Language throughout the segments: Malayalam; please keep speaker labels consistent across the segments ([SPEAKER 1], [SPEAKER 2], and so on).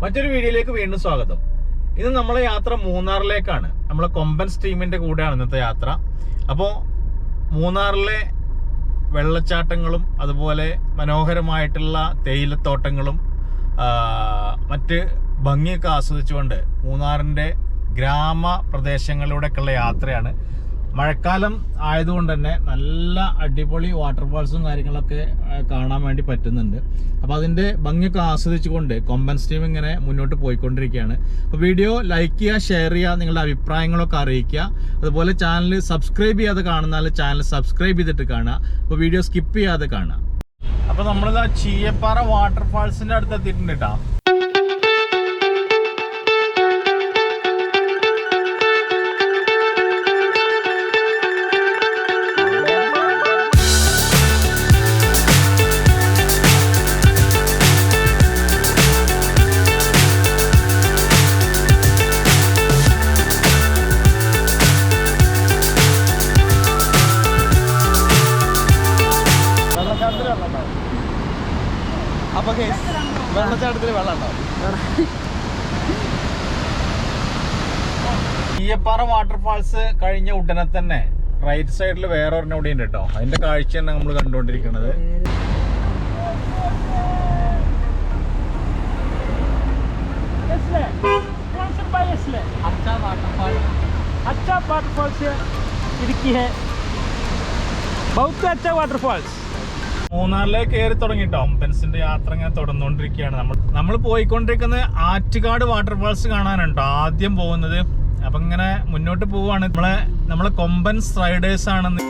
[SPEAKER 1] മറ്റൊരു വീഡിയോയിലേക്ക് വീണ്ടും സ്വാഗതം. ഇന്ന് നമ്മളെ യാത്ര മൂന്നാറിലേക്കാണ്. നമ്മളെ കൊമ്പൻസ് ടീമിന്റെ കൂടെയാണ് ഇന്നത്തെ യാത്ര. അപ്പോൾ മൂന്നാറിലെ വെള്ളച്ചാട്ടങ്ങളും അതുപോലെ മനോഹരമായിട്ടുള്ള തേയിലത്തോട്ടങ്ങളും മറ്റ് ഭംഗിയൊക്കെ ആസ്വദിച്ചുകൊണ്ട് മൂന്നാറിന്റെ ഗ്രാമപ്രദേശങ്ങളിലൂടെയൊക്കെയുള്ള യാത്രയാണ്. മഴക്കാലം ആയതുകൊണ്ട് തന്നെ നല്ല അടിപൊളി വാട്ടർഫാൾസും കാര്യങ്ങളൊക്കെ കാണാൻ വേണ്ടി പറ്റുന്നുണ്ട്. അപ്പോൾ അതിൻ്റെ ഭംഗിയൊക്കെ ആസ്വദിച്ചുകൊണ്ട് കൊമ്പൻസ് ടീം ഇങ്ങനെ മുന്നോട്ട് പോയിക്കൊണ്ടിരിക്കുകയാണ്. അപ്പോൾ വീഡിയോ ലൈക്ക് ചെയ്യുക, ഷെയർ ചെയ്യുക, നിങ്ങളുടെ അഭിപ്രായങ്ങളൊക്കെ അറിയിക്കുക. അതുപോലെ ചാനൽ സബ്സ്ക്രൈബ് ചെയ്യാതെ കാണുന്നാൽ ചാനൽ സബ്സ്ക്രൈബ് ചെയ്തിട്ട് കാണുക. അപ്പോൾ വീഡിയോ സ്കിപ്പ് ചെയ്യാതെ കാണുക. അപ്പോൾ നമ്മളിതാ ചീയപ്പാറ വാട്ടർഫാൾസിൻ്റെ അടുത്ത് എത്തിയിട്ടുണ്ട് കേട്ടോ. വെള്ളച്ചാട്ടത്തിൽ വെള്ളം ഉണ്ടാവും. ചീയപ്പാറ വാട്ടർഫാൾസ് കഴിഞ്ഞ ഉടനെ തന്നെ റൈറ്റ് സൈഡിൽ വേറെ ഒരെണ്ണം കൂടി ഉണ്ട് കേട്ടോ. അതിന്റെ കാഴ്ച തന്നെ നമ്മൾ കണ്ടുകൊണ്ടിരിക്കുന്നത്. മൂന്നാറിലേക്ക് കയറി തുടങ്ങിട്ടോ. കൊമ്പൻസിന്റെ യാത്ര ഇങ്ങനെ തുടർന്നുകൊണ്ടിരിക്കുകയാണ്. നമ്മൾ പോയിക്കൊണ്ടിരിക്കുന്നത് ആറ്റുകാട് വാട്ടർഫാൾസ് കാണാനുണ്ടോ ആദ്യം പോകുന്നത്. അപ്പൊ ഇങ്ങനെ മുന്നോട്ട് പോവാണ്. നമ്മളെ കൊമ്പൻസ് റൈഡേഴ്സ് ആണെന്ന്.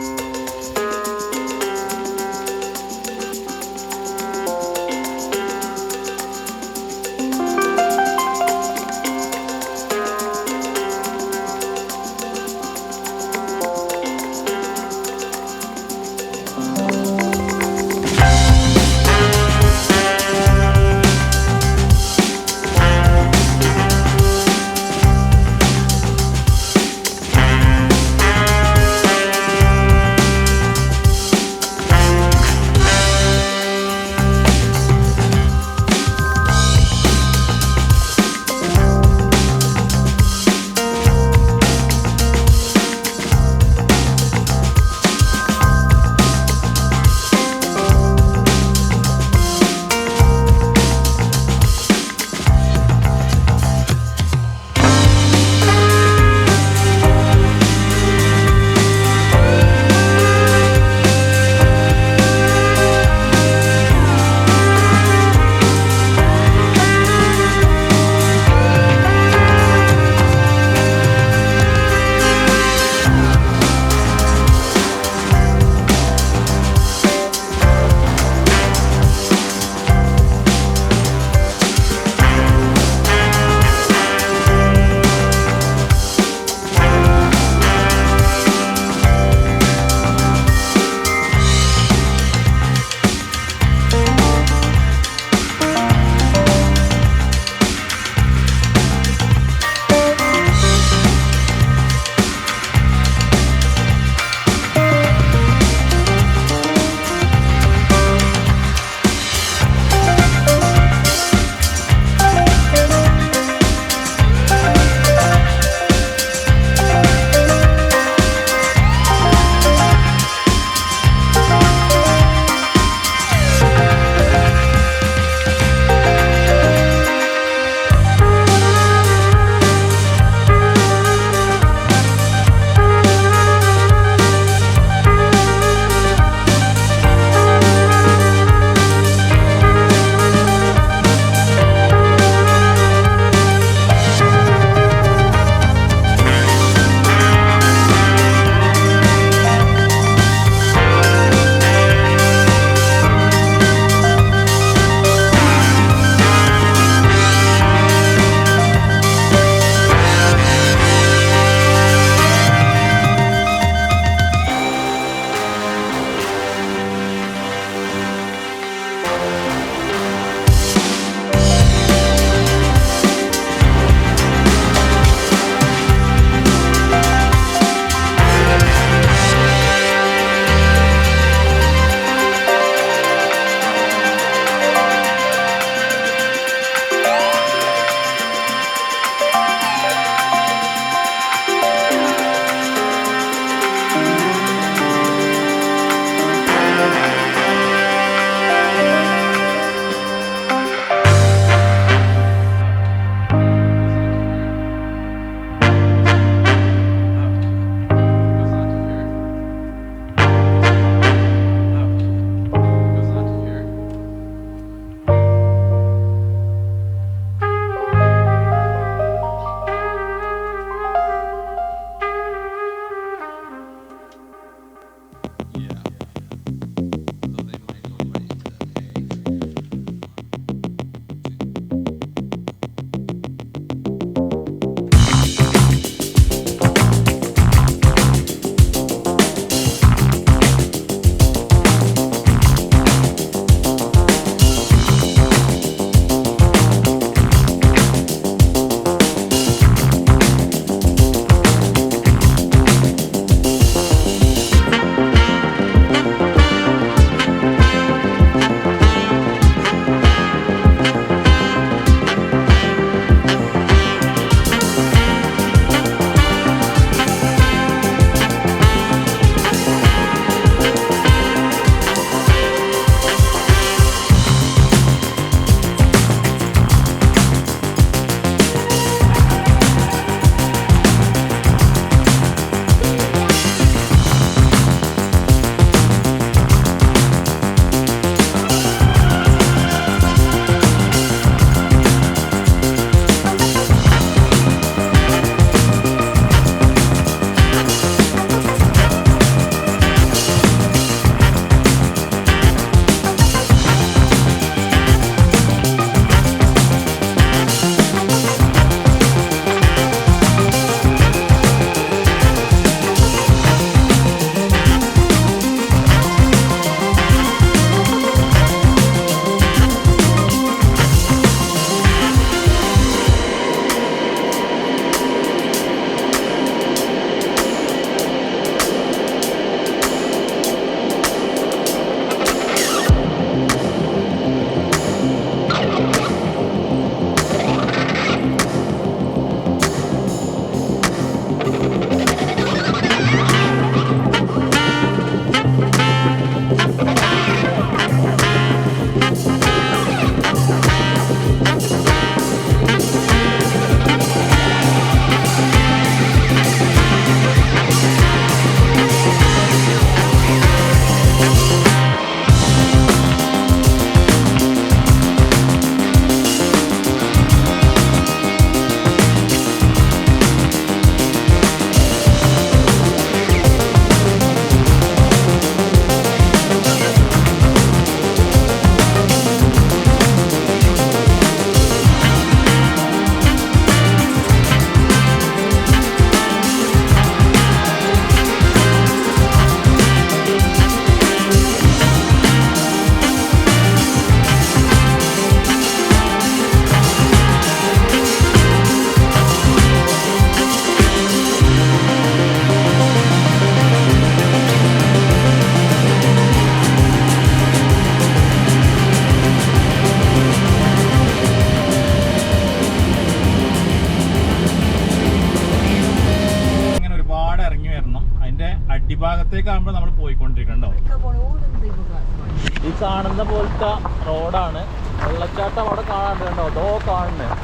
[SPEAKER 1] കാണുന്ന പോലത്തെ റോഡാണ്. വെള്ളച്ചാട്ടം അവിടെ കാണാണ്ട് കണ്ടോ, അതോ കാണുന്നത്.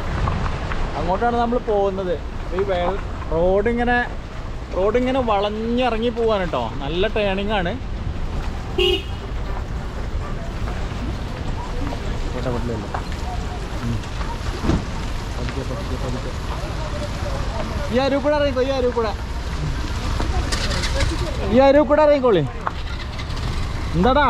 [SPEAKER 1] അങ്ങോട്ടാണ് നമ്മൾ പോകുന്നത്. ഈ റോഡിങ്ങനെ വളഞ്ഞിറങ്ങി പോവാണ് കേട്ടോ. നല്ല ടേണിംഗ് ആണ്. ഈ അരൂക്കൂടെ ഇറങ്ങിക്കോ, ഈ അരൂക്കൂടെ ഇറങ്ങിക്കോളി. എന്താടാ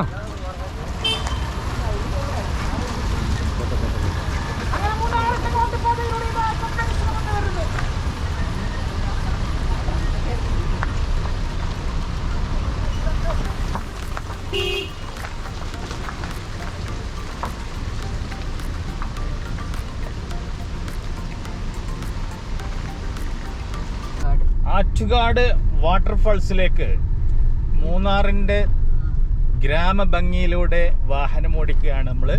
[SPEAKER 1] ആറ്റുകാട് വാട്ടർഫാൾസിലേക്ക് മൂന്നാറിൻ്റെ ഗ്രാമഭംഗിയിലൂടെ വാഹനം ഓടിക്കുകയാണ് നമ്മൾ.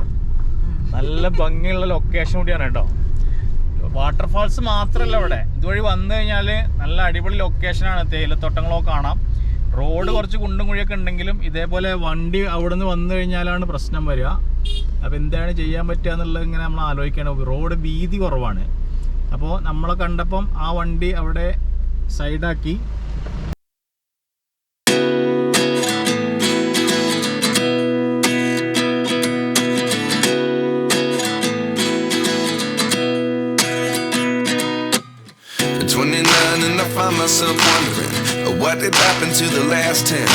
[SPEAKER 1] നല്ല ഭംഗിയുള്ള ലൊക്കേഷൻ കൂടിയാണ് കേട്ടോ. വാട്ടർഫാൾസ് മാത്രമല്ല, ഇവിടെ ഇതുവഴി വന്നു കഴിഞ്ഞാൽ നല്ല അടിപൊളി ലൊക്കേഷനാണ്. തേയിലത്തോട്ടങ്ങളൊക്കെ കാണാം. റോഡ് കുറച്ച് കുണ്ടും കുഴിയൊക്കെ ഉണ്ടെങ്കിലും ഇതേപോലെ വണ്ടി അവിടെ നിന്ന് വന്നു കഴിഞ്ഞാലാണ് പ്രശ്നം വരിക. അപ്പോൾ എന്താണ് ചെയ്യാൻ പറ്റുക എന്നുള്ളത് ഇങ്ങനെ നമ്മൾ ആലോചിക്കണം. റോഡ് വീതി കുറവാണ്. അപ്പോൾ നമ്മളെ കണ്ടപ്പം ആ വണ്ടി അവിടെ സൈഡാക്കി.
[SPEAKER 2] And I find myself wondering what did happen to the last 10.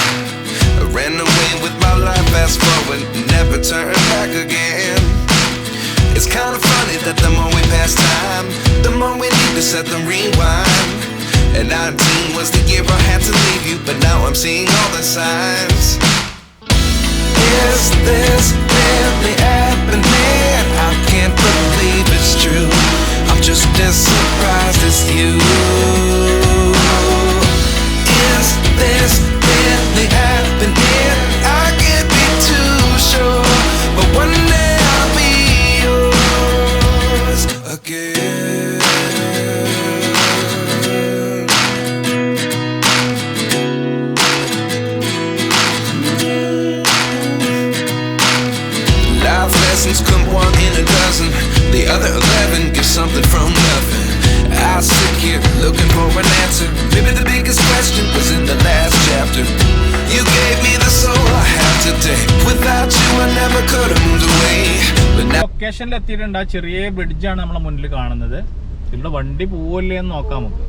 [SPEAKER 2] I ran away with my life, fast forward, never turn back again. It's kind of funny that the more we pass time, the more we need to set the rewind. And 19 was the year I had to leave you, but now I'm seeing all the signs. Is this really happening? I can't believe it's true. I'm just as surprised as you. Is this really happening? I can't be too sure, but one day I'll be yours again. Life lessons come one in a dozen. The other 11 get something from nothing. I sit here looking for an answer. Maybe the biggest question was in the last chapter. You gave me the soul I have today. Without you I never could have moved away.
[SPEAKER 1] ലൊക്കേഷനിൽ എത്തിയിട്ടുണ്ട്. ആ ചെറിയ ബ്രിഡ്ജാണ് നമ്മളെ മുന്നിൽ കാണുന്നത്. ഇവിടെ വണ്ടി പോവില്ലേ എന്ന് നോക്കാം നമുക്ക്.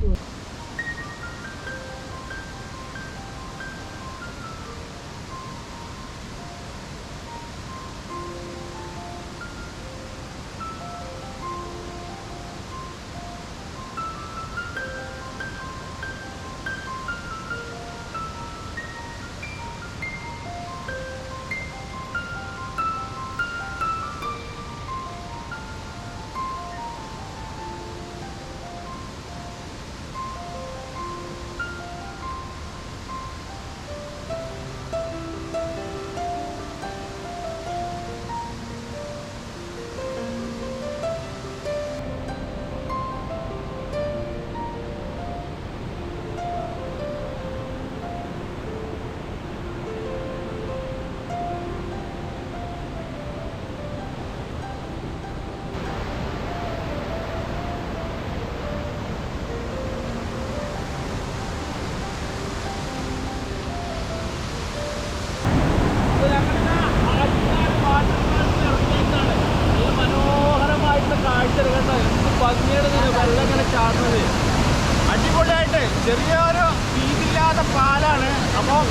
[SPEAKER 1] അടിപൊളിയായിട്ട് ചെറിയൊരു വീതിയില്ലാത്ത പാലാണ്. അപ്പോൾ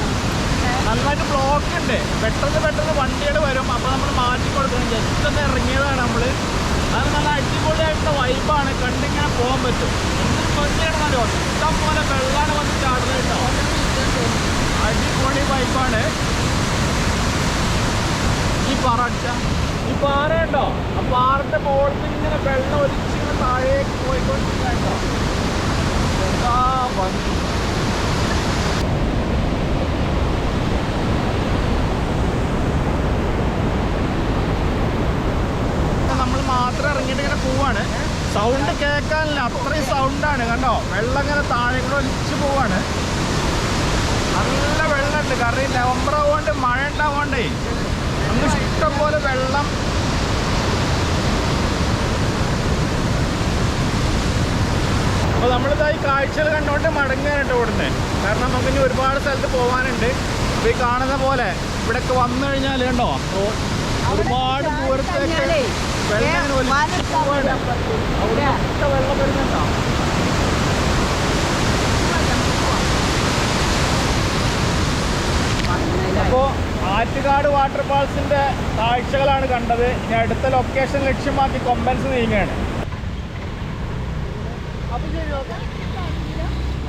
[SPEAKER 1] നന്നായിട്ട് ബ്ലോക്ക് ഉണ്ട്. പെട്ടെന്ന് വണ്ടികൾ വരും. അപ്പോൾ നമ്മൾ മാറ്റി കൊടുക്കണം. ജസ്റ്റ് ഒന്ന് ഇറങ്ങിയതാണ് നമ്മൾ. അത് നല്ല അടിപൊളിയായിട്ടുള്ള വൈബാണ്. കണ്ടിങ്ങനെ പോകാൻ പറ്റും. എന്തൊരു ഭംഗിയാണെന്നല്ലോ. ഇഷ്ടം പോലെ വെള്ളമാണ് വന്ന് ചാടുന്നത് കേട്ടോ. അടിപൊളി വൈബാണ്. ഈ പാറ ഉണ്ടോ, ആ പാറന്റെ മുകളിൽ നിന്ന് ഇങ്ങനെ വെള്ളം ഒലിച്ചിങ്ങനെ താഴേക്ക് പോയിക്കൊണ്ടിരിക്കോ. എന്താ ഭംഗി. നമ്മൾ മാത്രം ഇറങ്ങിയിട്ട് ഇങ്ങനെ പോവാണ്. സൗണ്ട് കേൾക്കാനില്ല, അത്രയും സൗണ്ടാണ്. കണ്ടോ, വെള്ളം ഇങ്ങനെ താഴേക്കൂടെ ഒലിച്ച് പോവാണ്. നല്ല വെള്ളമുണ്ട്. കാരണം ഈ നവംബർ ആവുകൊണ്ട് മഴ ഉണ്ടാവുകൊണ്ടേ നമുക്ക് ഇഷ്ടം പോലെ വെള്ളം. അപ്പോൾ നമ്മളിതാ ഈ കാഴ്ചകൾ കണ്ടുകൊണ്ട് മടങ്ങാനായിട്ട് ഓടുന്നത്. കാരണം നമുക്ക് ഇനി ഒരുപാട് സ്ഥലത്ത് പോകാനുണ്ട്. അപ്പോൾ ഈ കാണുന്ന പോലെ ഇവിടെയൊക്കെ വന്നു കഴിഞ്ഞാൽ കണ്ടോ ഒരുപാട് ദൂരത്തേക്ക് വെള്ളം ഇങ്ങനെ ഒലിച്ച് പോവാണ്. അവിടെ ഒക്കെ വെള്ളം വരുന്നുണ്ടോ? അപ്പോൾ ആറ്റുകാട് വാട്ടർഫാൾസിൻ്റെ കാഴ്ചകളാണ് കണ്ടത്. ഇനി അടുത്ത ലൊക്കേഷൻ ലക്ഷ്യമാക്കി കൊമ്പൻസ് നീങ്ങുകയാണ്.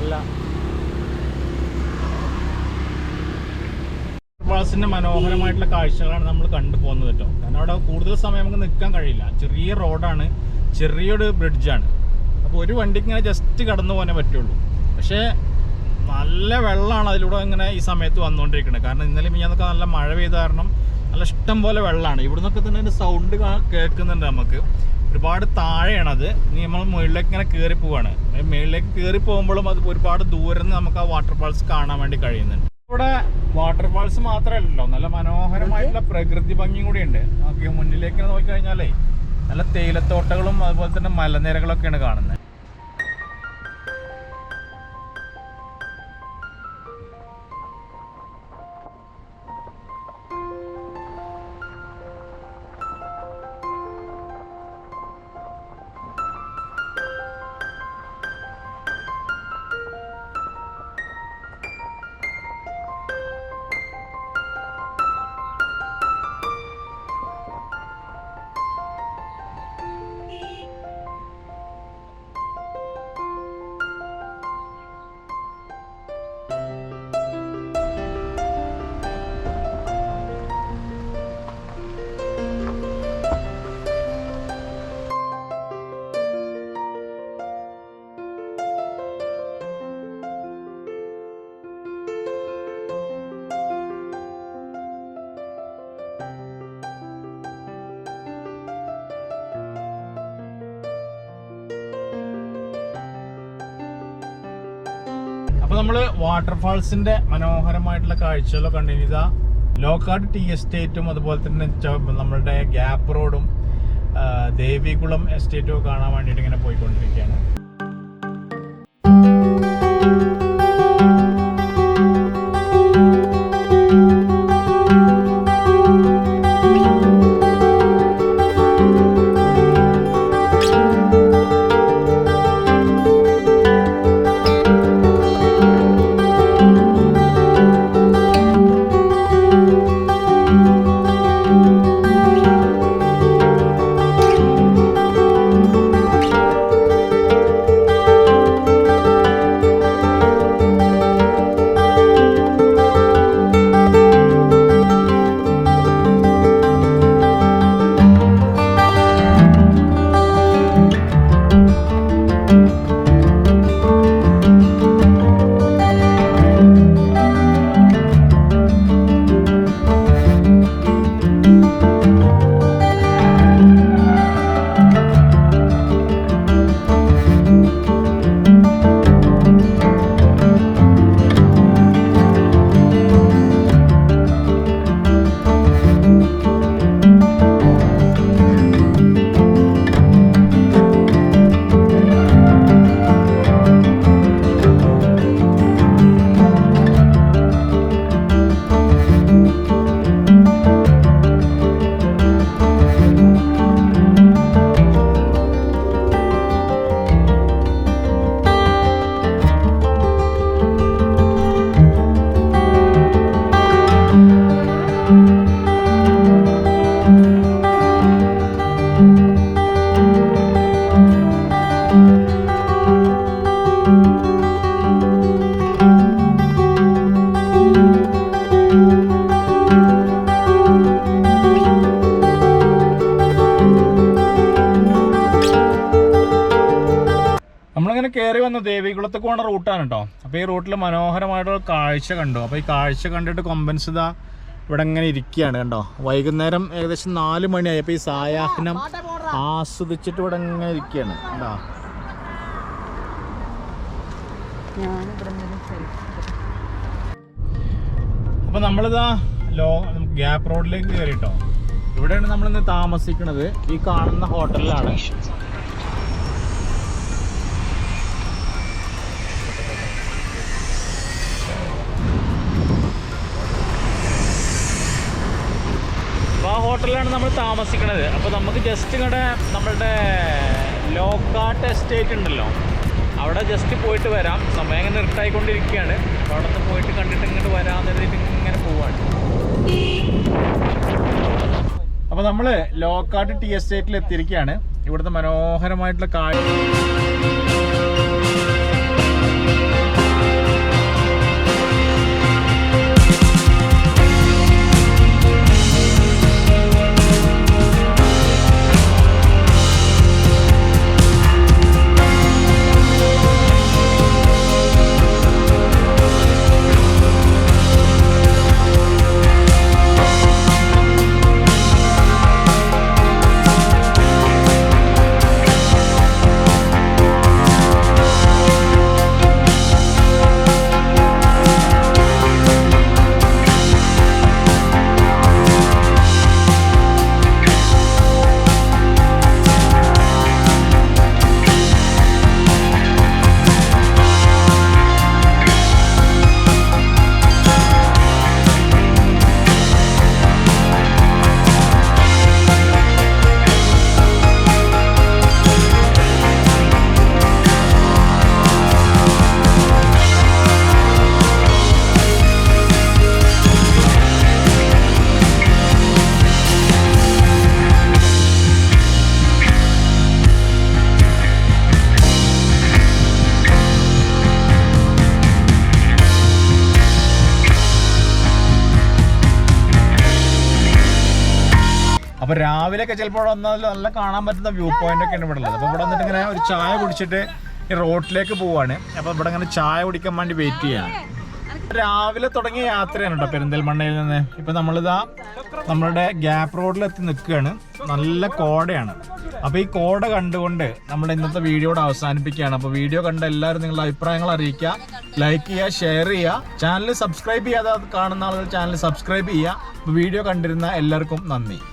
[SPEAKER 1] അല്ല, വാട്ടർഫാൾസിൻ്റെ മനോഹരമായിട്ടുള്ള കാഴ്ചകളാണ് നമ്മൾ കണ്ടു പോകുന്നത് കേട്ടോ. കാരണം അവിടെ കൂടുതൽ സമയം നമുക്ക് നിൽക്കാൻ കഴിയില്ല. ചെറിയ റോഡാണ്, ചെറിയൊരു ബ്രിഡ്ജാണ്. അപ്പോൾ ഒരു വണ്ടിക്ക് ഇങ്ങനെ ജസ്റ്റ് കടന്നു പോകാനേ പറ്റുള്ളൂ. പക്ഷേ നല്ല വെള്ളമാണ് അതിലൂടെ ഇങ്ങനെ ഈ സമയത്ത് വന്നുകൊണ്ടിരിക്കുന്നത്. കാരണം ഇന്നലെ മിഞ്ഞാന്നൊക്കെ നല്ല മഴ പെയ്ത കാരണം നല്ല ഇഷ്ടം പോലെ വെള്ളമാണ്. ഇവിടുന്നൊക്കെ തന്നെ അതിൻ്റെ സൗണ്ട് കേൾക്കുന്നുണ്ട്. നമുക്ക് ഒരുപാട് താഴെയാണത്. ഇനി നമ്മൾ മുകളിലേക്ക് ഇങ്ങനെ കയറി പോവാണ്. മുകളിലേക്ക് കയറി പോകുമ്പോഴും അത് ഒരുപാട് ദൂരം നിന്ന് നമുക്ക് ആ വാട്ടർഫാൾസ് കാണാൻ വേണ്ടി കഴിയുന്നുണ്ട്. ഇവിടെ വാട്ടർഫാൾസ് മാത്രമല്ലല്ലോ, നല്ല മനോഹരമായിട്ടുള്ള പ്രകൃതി ഭംഗിയും കൂടിയുണ്ട്. നമുക്ക് മുന്നിലേക്ക് നോക്കിക്കഴിഞ്ഞാലേ നല്ല തേയിലത്തോട്ടങ്ങളും അതുപോലെ തന്നെ മലനിരകളൊക്കെയാണ് കാണുന്നത്. അപ്പോൾ നമ്മൾ വാട്ടർഫാൾസിൻ്റെ മനോഹരമായിട്ടുള്ള കാഴ്ചകളൊക്കെ കണ്ടിന്. ഇതാ ലോക്കാട് ടീ എസ്റ്റേറ്റും അതുപോലെ തന്നെ നമ്മളുടെ ഗ്യാപ്പ് റോഡും ദേവികുളം എസ്റ്റേറ്റും ഒക്കെ കാണാൻ വേണ്ടിയിട്ട് ഇങ്ങനെ പോയിക്കൊണ്ടിരിക്കുകയാണ്. കയറി വന്ന ദേവികുളത്തേക്ക് പോകേണ്ട റൂട്ടാണ് കേട്ടോ. അപ്പോൾ ഈ റൂട്ടിൽ മനോഹരമായിട്ടുള്ള കാഴ്ച കണ്ടു. അപ്പോൾ ഈ കാഴ്ച കണ്ടിട്ട് കൊമ്പൻസ് ഇതാ ഇവിടെ ഇങ്ങനെ ഇരിക്കുകയാണ് കണ്ടോ. വൈകുന്നേരം ഏകദേശം 4 മണിയായി. അപ്പോൾ ഈ സായാഹ്നം ആസ്വദിച്ചിട്ട് ഇവിടെ ഇങ്ങനെ ഇരിക്കുകയാണ് കേട്ടോ. അപ്പോൾ നമ്മളിതാ നമുക്ക് ഗ്യാപ്പ് റോഡിലേക്ക് കയറിട്ടോ. ഇവിടെയാണ് നമ്മളിന്ന് താമസിക്കുന്നത്. ഈ കാണുന്ന ഹോട്ടലിലാണ്. അപ്പോൾ ആ ഹോട്ടലിലാണ് നമ്മൾ താമസിക്കുന്നത്. അപ്പോൾ നമുക്ക് ജസ്റ്റ് ഇങ്ങോട്ട് നമ്മളുടെ ലോക്കാട്ട് എസ്റ്റേറ്റ് ഉണ്ടല്ലോ, അവിടെ ജസ്റ്റ് പോയിട്ട് വരാം. സമയം ഇങ്ങനെ നിർട്ടായിക്കൊണ്ടിരിക്കുകയാണ്. അപ്പോൾ അവിടെ നിന്ന് പോയിട്ട് കണ്ടിട്ട് ഇങ്ങോട്ട് വരാമെന്ന് കരുതിയിട്ട് ഇങ്ങനെ പോവാണ്. അപ്പോൾ നമ്മൾ ലോക്കാട്ട് ടീ എസ്റ്റേറ്റിൽ എത്തിയിരിക്കുകയാണ്. ഇവിടുത്തെ മനോഹരമായിട്ടുള്ള കാഴ്ച. അപ്പോൾ രാവിലെയൊക്കെ ചിലപ്പോൾ വന്നാൽ നല്ല കാണാൻ പറ്റുന്ന വ്യൂ പോയിന്റ് ഒക്കെയാണ് ഇവിടെ ഉള്ളത്. അപ്പോൾ ഇവിടെ വന്നിട്ട് ഇങ്ങനെ ഒരു ചായ കുടിച്ചിട്ട് ഈ റോഡിലേക്ക് പോവാണ്. അപ്പോൾ ഇവിടെ ഇങ്ങനെ ചായ കുടിക്കാൻ വേണ്ടി വെയിറ്റ് ചെയ്യാണ്. രാവിലെ തുടങ്ങിയ യാത്രയാണ് കേട്ടോ പെരിന്തൽമണ്ണയിൽ നിന്ന്. ഇപ്പം നമ്മളിതാ നമ്മളുടെ ഗ്യാപ്പ് റോഡിലെത്തി നിൽക്കുകയാണ്. നല്ല കോടയാണ്. അപ്പോൾ ഈ കോട കണ്ടുകൊണ്ട് നമ്മുടെ ഇന്നത്തെ വീഡിയോ അവസാനിപ്പിക്കുകയാണ്. അപ്പോൾ വീഡിയോ കണ്ട എല്ലാവരും നിങ്ങളുടെ അഭിപ്രായങ്ങൾ അറിയിക്കുക, ലൈക്ക് ചെയ്യുക, ഷെയർ ചെയ്യുക. ചാനൽ സബ്സ്ക്രൈബ് ചെയ്യാതെ കാണുന്ന ആളുകൾ ചാനൽ സബ്സ്ക്രൈബ് ചെയ്യുക. അപ്പോൾ വീഡിയോ കണ്ടിരുന്ന എല്ലാവർക്കും നന്ദി.